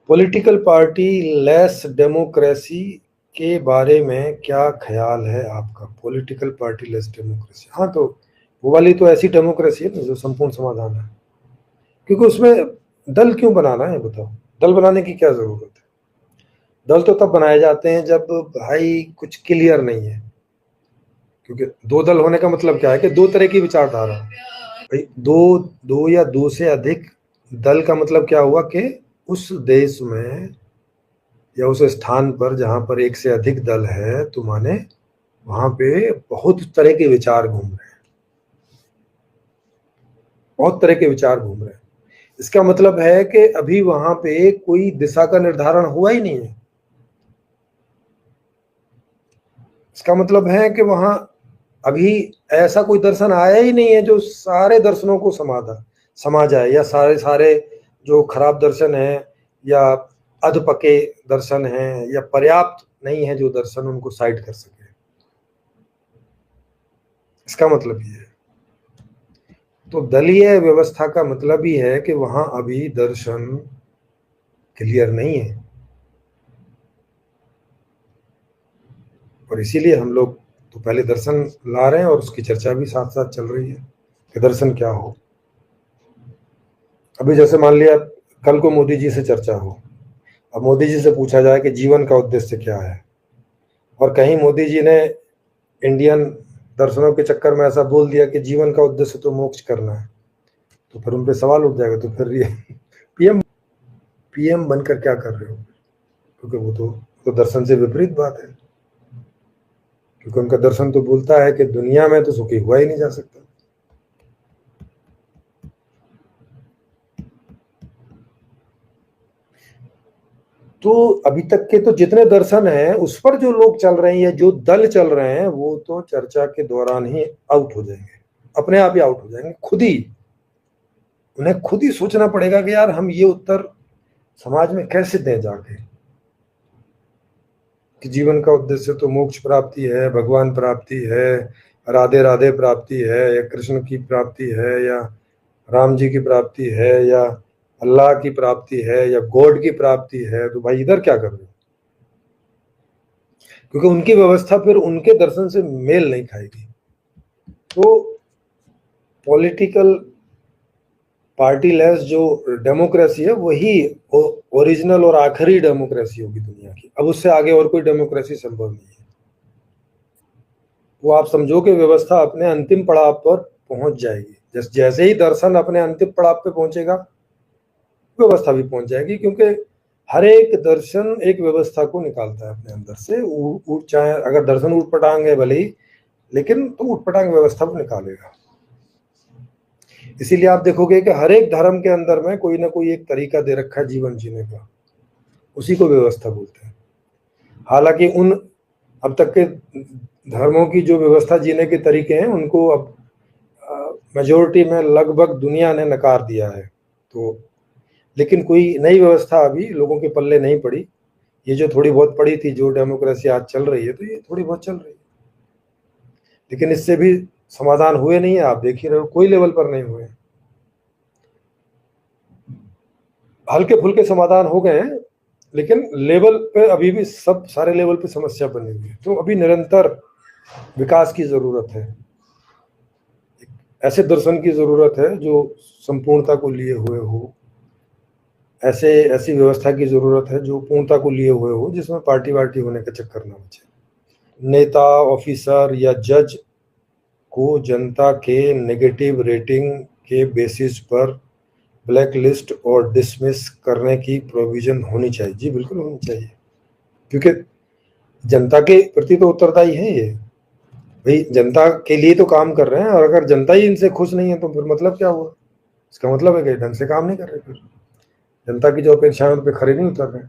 Political party less democracy के बारे में क्या ख्याल है आपका? पॉलिटिकल पार्टी लेस डेमोक्रेसी, हाँ, तो वो वाली तो ऐसी डेमोक्रेसी है ना जो संपूर्ण समाधान है। क्योंकि उसमें दल क्यों बनाना है, बताओ? दल बनाने की क्या जरूरत है? दल तो तब बनाए जाते हैं जब भाई कुछ क्लियर नहीं है। क्योंकि दो दल होने का मतलब क्या है कि दो तरह की विचारधारा। भाई दो दो या दो से अधिक दल का मतलब क्या हुआ कि उस देश में या उस स्थान पर जहां पर एक से अधिक दल है, तो माने वहां पे बहुत तरह के विचार घूम रहे हैं, बहुत तरह के विचार घूम रहे हैं। इसका मतलब है कि अभी वहां पे कोई दिशा का निर्धारण हुआ ही नहीं है। इसका मतलब है कि वहां अभी ऐसा कोई दर्शन आया ही नहीं है जो सारे दर्शनों को समा जाए, या सारे सारे जो खराब दर्शन है या अधपके दर्शन हैं या पर्याप्त नहीं है जो दर्शन उनको साइड कर सके। इसका मतलब ये है। तो दलीय व्यवस्था का मतलब ही है कि वहां अभी दर्शन क्लियर नहीं है, और इसीलिए हम लोग तो पहले दर्शन ला रहे हैं और उसकी चर्चा भी साथ साथ चल रही है कि दर्शन क्या हो। अभी जैसे मान लिया कल को मोदी जी से चर्चा हो, अब मोदी जी से पूछा जाए कि जीवन का उद्देश्य क्या है, और कहीं मोदी जी ने इंडियन दर्शनों के चक्कर में ऐसा बोल दिया कि जीवन का उद्देश्य तो मोक्ष करना है, तो फिर उन पे सवाल उठ जाएगा, तो फिर ये पीएम पीएम बनकर क्या कर रहे हो? क्योंकि वो तो दर्शन से विपरीत बात है। क्योंकि उनका दर्शन तो बोलता है कि दुनिया में तो सुखी हुआ ही नहीं जा सकता। तो अभी तक के तो जितने दर्शन हैं उस पर जो लोग चल रहे हैं या जो दल चल रहे हैं, वो तो चर्चा के दौरान ही आउट हो जाएंगे, अपने आप ही आउट हो जाएंगे खुद ही। उन्हें खुद ही सोचना पड़ेगा कि यार हम ये उत्तर समाज में कैसे दें जाके, कि जीवन का उद्देश्य तो मोक्ष प्राप्ति है, भगवान प्राप्ति है, राधे राधे प्राप्ति है, या कृष्ण की प्राप्ति है, या राम जी की प्राप्ति है, या अल्लाह की प्राप्ति है, या गॉड की प्राप्ति है। तो भाई इधर क्या कर रहे हो? क्योंकि उनकी व्यवस्था फिर उनके दर्शन से मेल नहीं खाएगी। तो पॉलिटिकल पार्टी लेस जो डेमोक्रेसी है वही ओरिजिनल और आखिरी डेमोक्रेसी होगी दुनिया की। अब उससे आगे और कोई डेमोक्रेसी संभव नहीं है। वो आप समझो कि व्यवस्था अपने अंतिम पड़ाव पर पहुंच जाएगी। जैसे ही दर्शन अपने अंतिम पड़ाव पे पहुंचेगा, व्यवस्था भी पहुंच जाएगी। क्योंकि हर एक दर्शन एक व्यवस्था को निकालता है अपने अंदर से। चाहे अगर दर्शन उठपटांग है भले ही, लेकिन तो उठपटांग व्यवस्था को निकालेगा। इसीलिए आप देखोगे कि हर एक धर्म के अंदर में कोई ना कोई एक तरीका दे रखा है जीवन जीने का, उसी को व्यवस्था बोलते हैं। हालांकि उन अब तक के धर्मों की जो व्यवस्था जीने के तरीके हैं उनको अब मेजोरिटी में लगभग दुनिया ने नकार दिया है। तो लेकिन कोई नई व्यवस्था अभी लोगों के पल्ले नहीं पड़ी। ये जो थोड़ी बहुत पड़ी थी, जो डेमोक्रेसी आज चल रही है, तो ये थोड़ी बहुत चल रही है, लेकिन इससे भी समाधान हुए नहीं है। आप देख ही रहे हो, कोई लेवल पर नहीं हुए। हल्के फुल्के समाधान हो गए हैं, लेकिन लेवल पे अभी भी सब सारे लेवल पे समस्या बनी हुई है। तो अभी निरंतर विकास की जरूरत है। ऐसे दर्शन की जरूरत है जो संपूर्णता को लिए हुए हो। ऐसी व्यवस्था की जरूरत है जो पूर्णता को लिए हुए हो, जिसमें पार्टी वार्टी होने का चक्कर ना बचे। नेता, ऑफिसर या जज को जनता के नेगेटिव रेटिंग के बेसिस पर ब्लैक लिस्ट और डिसमिस करने की प्रोविजन होनी चाहिए। जी बिल्कुल होनी चाहिए, क्योंकि जनता के प्रति तो उत्तरदायी है ये। भाई जनता के लिए तो काम कर रहे हैं, और अगर जनता ही इनसे खुश नहीं है तो फिर मतलब क्या हुआ? इसका मतलब है कि ढंग से काम नहीं कर रहे, फिर जनता की जो अपेक्षाएं उन पर खरे नहीं उतर रहे।